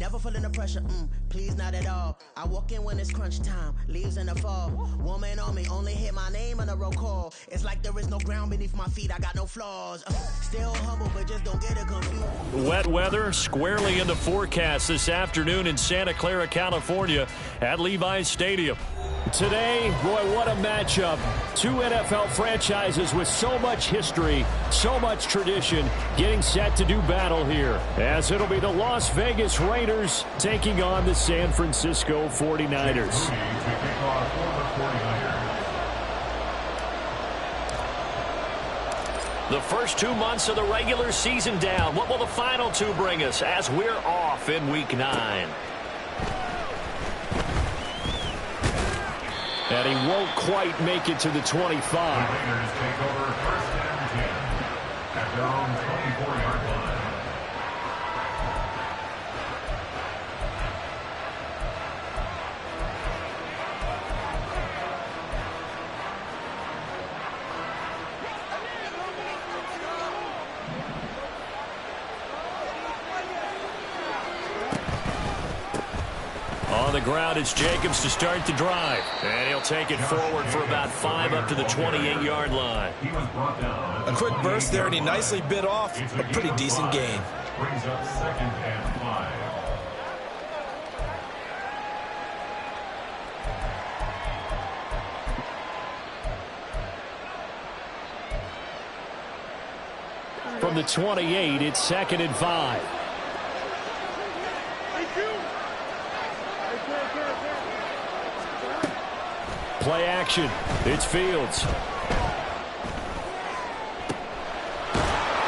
Never feeling the pressure, please not at all. I walk in when it's crunch time, leaves in the fall. Woman on me, only hit my name on a roll call. It's like there is no ground beneath my feet, I got no flaws. Still humble, but just don't get it confused. Wet weather squarely in the forecast this afternoon in Santa Clara, California at Levi's Stadium. Today, boy, what a matchup. Two NFL franchises with so much history, so much tradition, getting set to do battle here. As it'll be the Las Vegas Raiders taking on the San Francisco 49ers. The first 2 months of the regular season down. What will the final two bring us as we're off in Week 9? And he won't quite make it to the 25. The Raiders take over first and 10 at their own 24-yard line. On the ground, it's Jacobs to start the drive. And he'll take it forward for about 5 up to the 28-yard line. A quick burst there, and he nicely bit off a pretty decent gain. Brings up second and 5. From the 28, it's second and 5. Play action. It's Fields.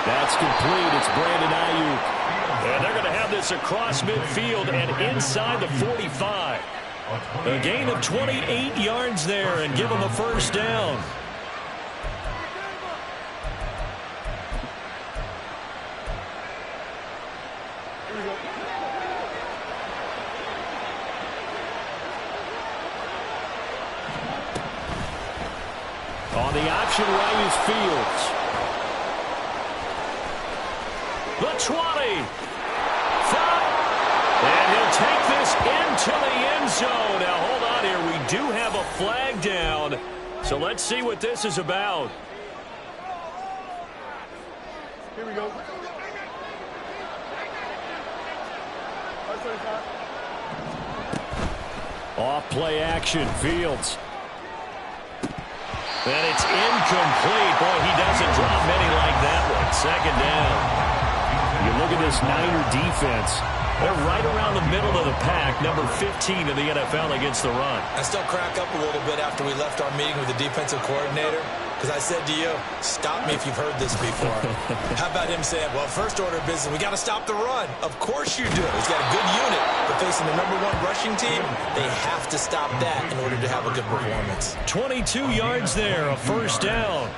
That's complete. It's Brandon Ayuk. And they're going to have this across midfield and inside the 45. A gain of 28 yards there and give them a first down. On the option right is Fields. The 20. 5. And he'll take this into the end zone. Now, hold on here. We do have a flag down. So let's see what this is about. Here we go. Off play action. Fields. And it's incomplete. Boy, he doesn't drop many like that one. Second down. You look at this Niner defense. They're right around the middle of the pack, number 15 in the NFL against the run. I still crack up a little bit after we left our meeting with the defensive coordinator, because I said to you, stop me if you've heard this before. How about him saying, well, first order of business, we got to stop the run. Of course you do. He's got a good unit, but facing the #1 rushing team, they have to stop that in order to have a good performance. 22 yards there, a first down.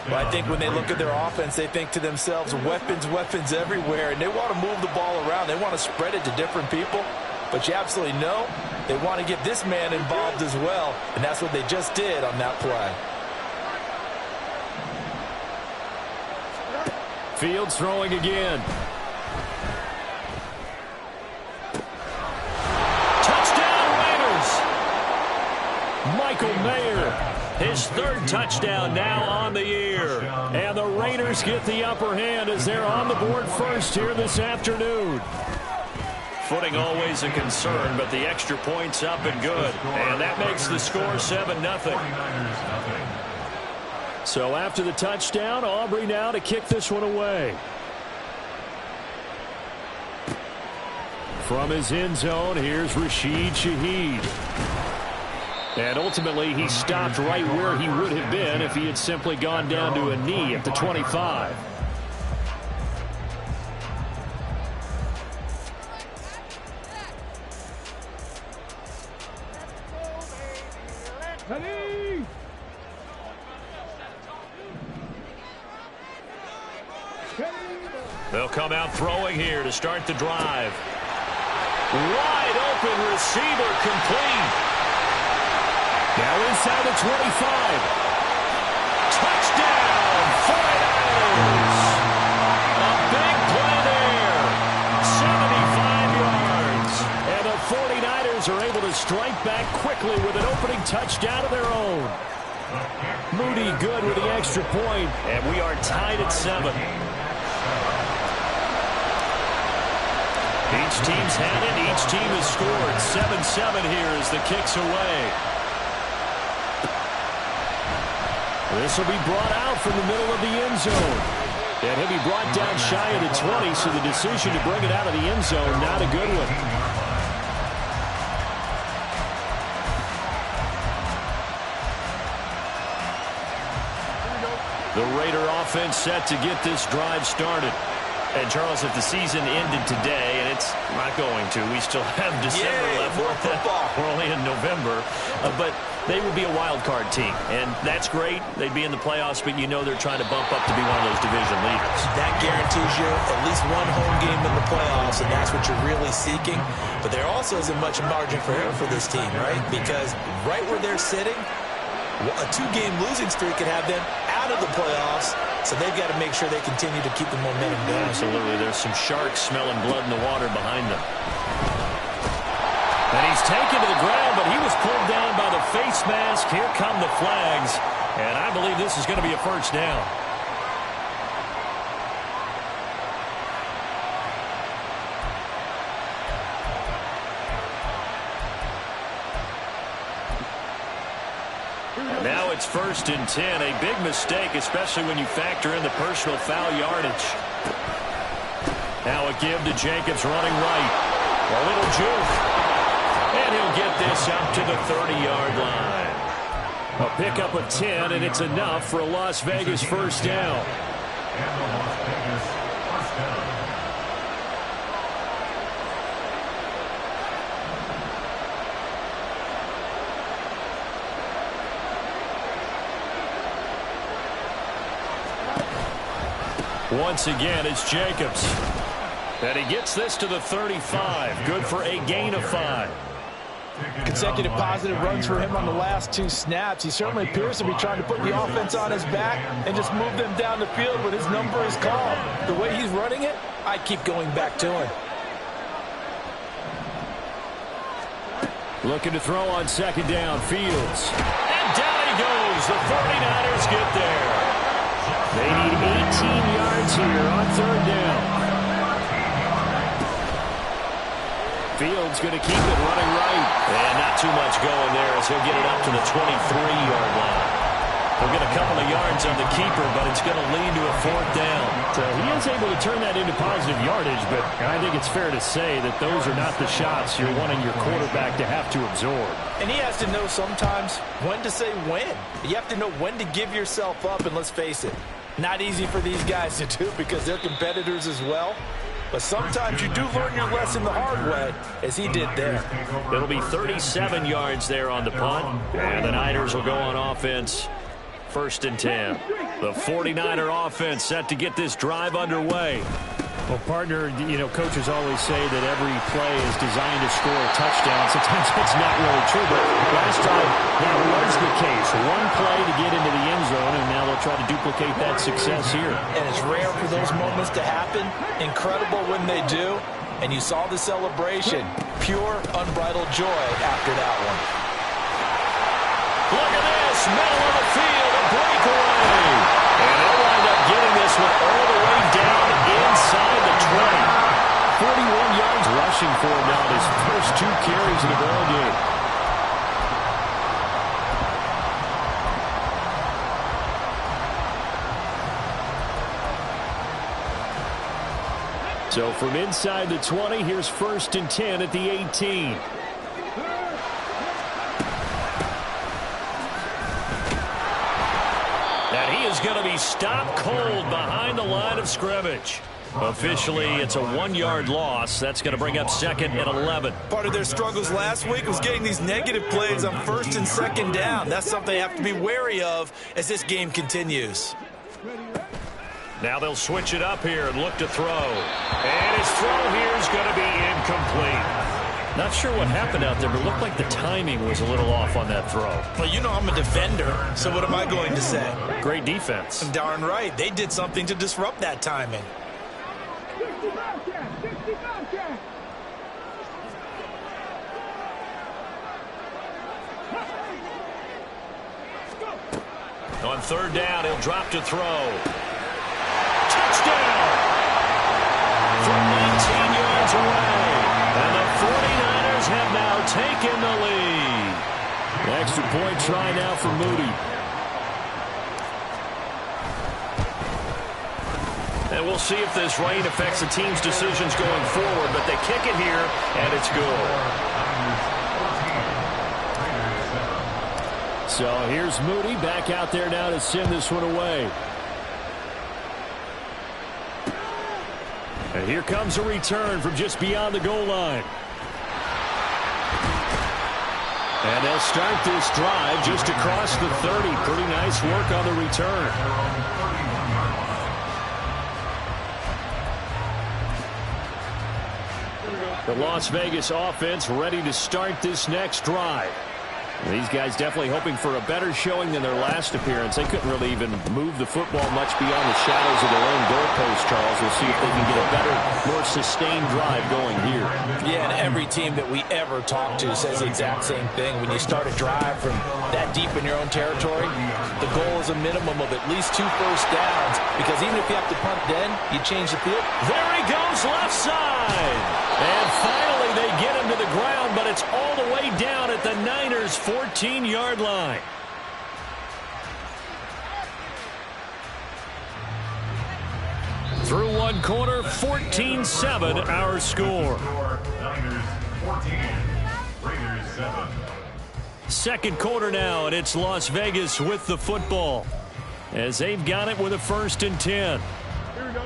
Well, I think when they look at their offense, they think to themselves, weapons, weapons everywhere, and they want to move the ball around. They want to spread it to different people, but you absolutely know they want to get this man involved as well, and that's what they just did on that play. Fields throwing again. Touchdown Raiders! Michael Mayer. His third touchdown now on the year. And the Raiders get the upper hand as they're on the board first here this afternoon. Footing always a concern, but the extra point's up and good. And that makes the score 7-0. So after the touchdown, Aubrey now to kick this one away. From his end zone, here's Rashid Shaheed. And ultimately, he stopped right where he would have been if he had simply gone down to a knee at the 25. They'll come out throwing here to start the drive. Wide open receiver complete. Now inside the 25. Touchdown, 49ers. A big play there. 75 yards. strike back quickly with an opening touchdown of their own. Moody good with the extra point, and we are tied at 7. Each team's had it. Each team has scored. 7-7 here as the kick's away. This will be brought out from the middle of the end zone. And he'll be brought down shy of the 20, so the decision to bring it out of the end zone, not a good one. The Raider offense set to get this drive started. And, Charles, if the season ended today, and it's not going to, we still have December left. More football. We're only in November. But they would be a wild card team, and that's great. They'd be in the playoffs, but you know they're trying to bump up to be one of those division leaders. That guarantees you at least one home game in the playoffs, and that's what you're really seeking. But there also isn't much margin for error for this team, right? Because right where they're sitting, a 2-game losing streak could have them out of the playoffs. So they've got to make sure they continue to keep the momentum going. Absolutely. There's some sharks smelling blood in the water behind them. And he's taken to the ground, but he was pulled down by the face mask. Here come the flags. And I believe this is going to be a first down. Now it's 1st and 10. A big mistake, especially when you factor in the personal foul yardage. Now a give to Jacobs running right. A little juke. And he'll get this up to the 30-yard line. A pickup of 10, and it's enough for a Las Vegas first down. And the Las Vegas first down. Once again, it's Jacobs. And he gets this to the 35. Good for a gain of 5. Consecutive positive runs for him on the last 2 snaps. He certainly appears to be trying to put the offense on his back and just move them down the field when his number is called. The way he's running it, I keep going back to him. Looking to throw on 2nd down. Fields. And down he goes. The 49ers get there. They need 18 yards here on 3rd down. Fields going to keep it running right. And not too much going there as he'll get it up to the 23-yard line. He'll get a couple of yards on the keeper, but it's going to lead to a 4th down. So he is able to turn that into positive yardage, but I think it's fair to say that those are not the shots you're wanting your quarterback to have to absorb. And he has to know sometimes when to say when. You have to know when to give yourself up, and let's face it, not easy for these guys to do because they're competitors as well. But sometimes you do learn your lesson the hard way, as he did there. It'll be 37 yards there on the punt, and the Niners will go on offense. 1st and 10. The 49er offense set to get this drive underway. Well, partner, you know, coaches always say that every play is designed to score a touchdown. Sometimes that's not really true, but last time that was the case. One play to get into the end zone, and now they'll try to duplicate that success here. And it's rare for those moments to happen. Incredible when they do. And you saw the celebration. Pure, unbridled joy after that one. Look at this. Middle of the field, a breakaway. And they'll wind up getting this one all the way down inside the 20. 41 yards rushing for him now, his first 2 carries in the ball game. So from inside the 20, here's 1st and 10 at the 18. And he is going to be stopped cold behind the line of scrimmage. Officially, it's a 1-yard loss. That's going to bring up 2nd and 11. Part of their struggles last week was getting these negative plays on 1st and 2nd down. That's something they have to be wary of as this game continues. Now they'll switch it up here and look to throw. And his throw here is going to be incomplete. Not sure what happened out there, but it looked like the timing was a little off on that throw. Well, you know I'm a defender, so what am I going to say? Great defense. Darn right. They did something to disrupt that timing. On third down, he'll drop to throw. Touchdown! From 19 yards away. And the 49ers have now taken the lead. Extra point try now for Moody. And we'll see if this rain affects the team's decisions going forward. But they kick it here, and it's good. So here's Moody back out there now to send this one away. And here comes a return from just beyond the goal line. And they'll start this drive just across the 30. Pretty nice work on the return. The Las Vegas offense ready to start this next drive. These guys definitely hoping for a better showing than their last appearance. They couldn't really even move the football much beyond the shadows of their own goalpost, Charles. We'll see if they can get a better, more sustained drive going here. Yeah, and every team that we ever talk to says the exact same thing. When you start a drive from that deep in your own territory, the goal is a minimum of at least 2 first downs, because even if you have to punt then, you change the field. There he goes, left side. And finally they get him to the ground, but it's all the way down at the Niners' 14-yard line. Through one quarter, 14-7 our score. Niners 14, Raiders 7. Second quarter now, and it's Las Vegas with the football as they've got it with a 1st and 10. Here we go.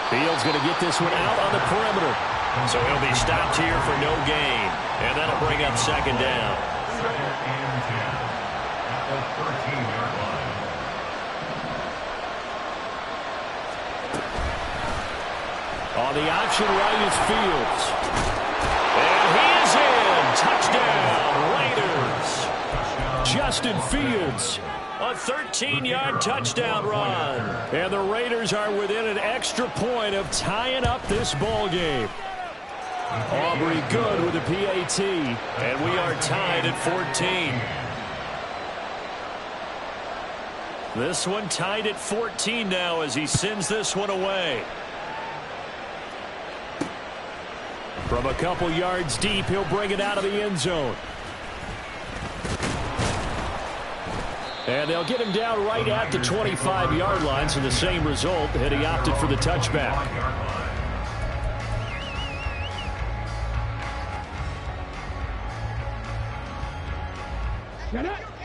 Fields going to get this one out on the perimeter. So he'll be stopped here for no gain. And that'll bring up 2nd down. 2nd and 10 at the 13-yard line. On the option right is Fields. And he is in. Touchdown, Raiders. Justin Fields. A 13-yard touchdown run. And the Raiders are within an extra point of tying up this ball game. Aubrey good with the PAT. And we are tied at 14. This one tied at 14 now as he sends this one away. From a couple yards deep, he'll bring it out of the end zone. And they'll get him down right at the 25-yard line, so the same result, and he opted for the touchback.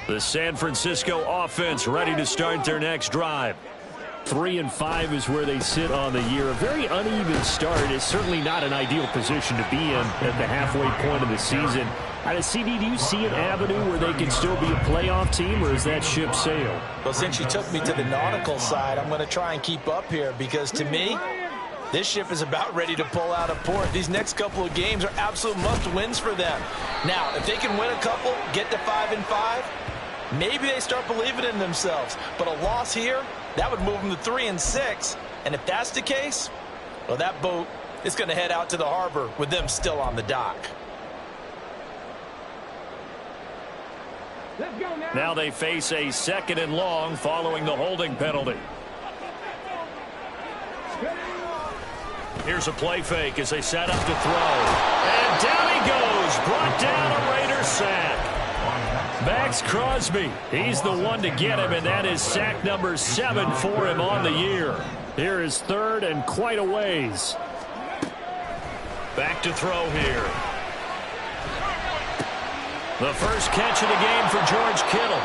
The San Francisco offense ready to start their next drive. 3-5 is where they sit on the year. A very uneven start is certainly not an ideal position to be in at the halfway point of the season. CD, do you see an avenue where they can still be a playoff team, or is that ship sailed? Well, since you took me to the nautical side, I'm going to try and keep up here, because to me, this ship is about ready to pull out of port. These next couple of games are absolute must-wins for them. Now, if they can win a couple, get to 5-5, maybe they start believing in themselves. But a loss here, that would move them to 3-6. And if that's the case, well, that boat is going to head out to the harbor with them still on the dock. Now they face a 2nd and long following the holding penalty. Here's a play fake as they set up to throw. And down he goes. Brought down a Raider sack. Max Crosby. He's the one to get him, and that is sack number 7 for him on the year. Here is 3rd and quite a ways. Back to throw here. The first catch of the game for George Kittle.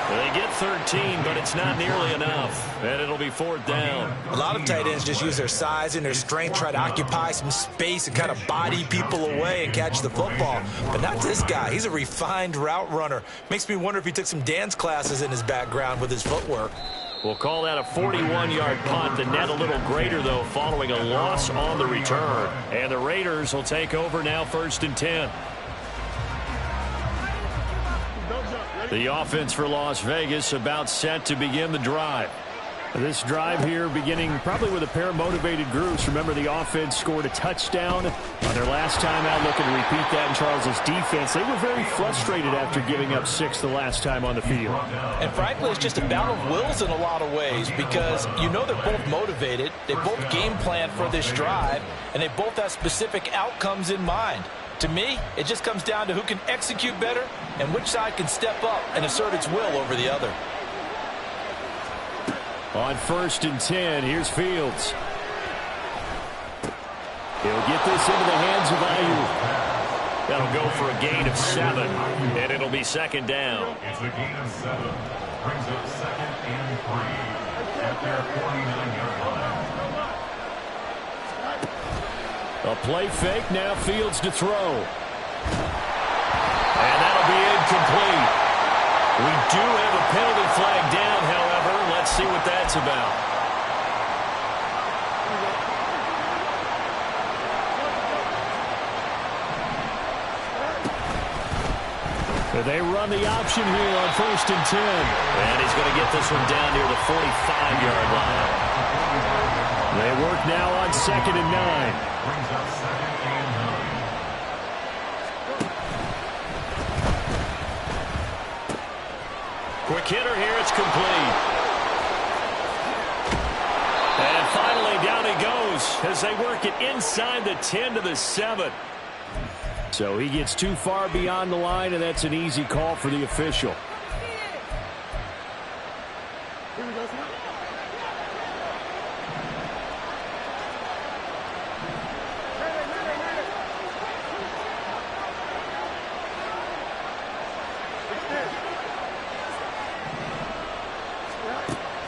They get 13, but it's not nearly enough. And it'll be 4th down. A lot of tight ends just use their size and their strength, try to occupy some space and kind of body people away and catch the football. But not this guy. He's a refined route runner. Makes me wonder if he took some dance classes in his background with his footwork. We'll call that a 41-yard punt. The net a little greater, though, following a loss on the return. And the Raiders will take over now, 1st and 10. The offense for Las Vegas about set to begin the drive. This drive here beginning probably with a pair of motivated groups. Remember, the offense scored a touchdown on their last time out, looking to repeat that in Charles's defense. They were very frustrated after giving up 6 the last time on the field. And frankly, it's just a battle of wills in a lot of ways because you know they're both motivated. They both game plan for this drive, and they both have specific outcomes in mind. To me, it just comes down to who can execute better and which side can step up and assert its will over the other. On 1st and 10, here's Fields. He'll get this into the hands of Ayuk. That'll go for a gain of 7, and it'll be 2nd down. It's a gain of 7. Brings up 2nd and 3 at their 49-yard line. A play fake, now Fields to throw. And that'll be incomplete. We do have a penalty flag down, however. Let's see what that's about. They run the option here on 1st and 10. And he's going to get this one down near the 45-yard line. They work now on 2nd and 9. Brings up 2nd and 9. Quick hitter here, it's complete. And finally down he goes as they work it inside the 10 to the 7. So he gets too far beyond the line, and that's an easy call for the official.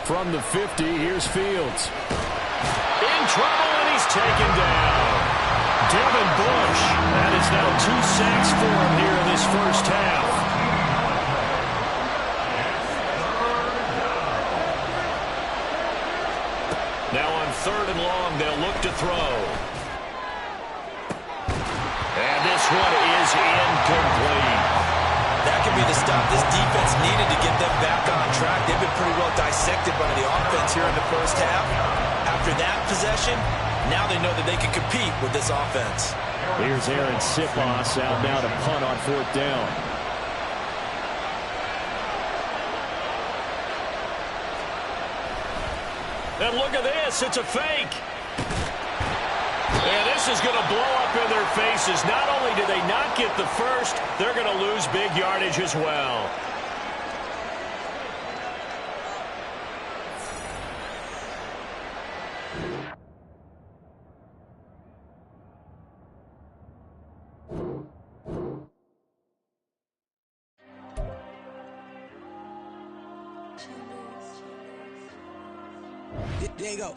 From the 50, here's Fields. In trouble, and he's taken down. Devin Bush. That is now 2 sacks for him here in this first half. Now on 3rd and long, they'll look to throw. And this one is incomplete. That could be the stop this defense needed to get them back on track. They've been pretty well dissected by the offense here in the first half. After that possession, now they know that they can compete with this offense. Here's Aaron Sipos out now to punt on 4th down. And look at this. It's a fake. And this is going to blow up in their faces. Not only do they not get the first, they're going to lose big yardage as well. There you go.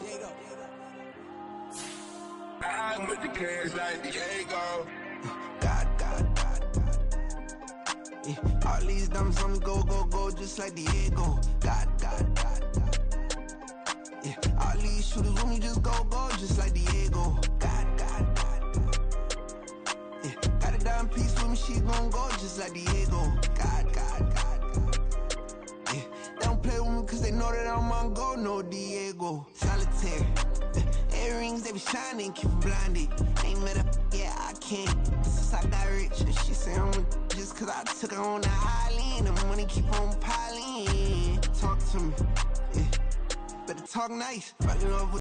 I'm with the cash like Diego. God. Yeah, all these dumps on me go, just like Diego. God. Yeah, all these shooters on me just go, just like Diego. God. Yeah, got a dime piece with me, she gon' go just like Diego. God. Yeah, they don't play with me cause they know that I'm on go, no Diego. Solitaire. Earrings, they be shining, keep blinded. Ain't met up, yeah, I can't. Since I got rich, and she say I'm just cause I took her on the island. The money keep on piling. Talk to me, yeah. Better talk nice. Fucking up with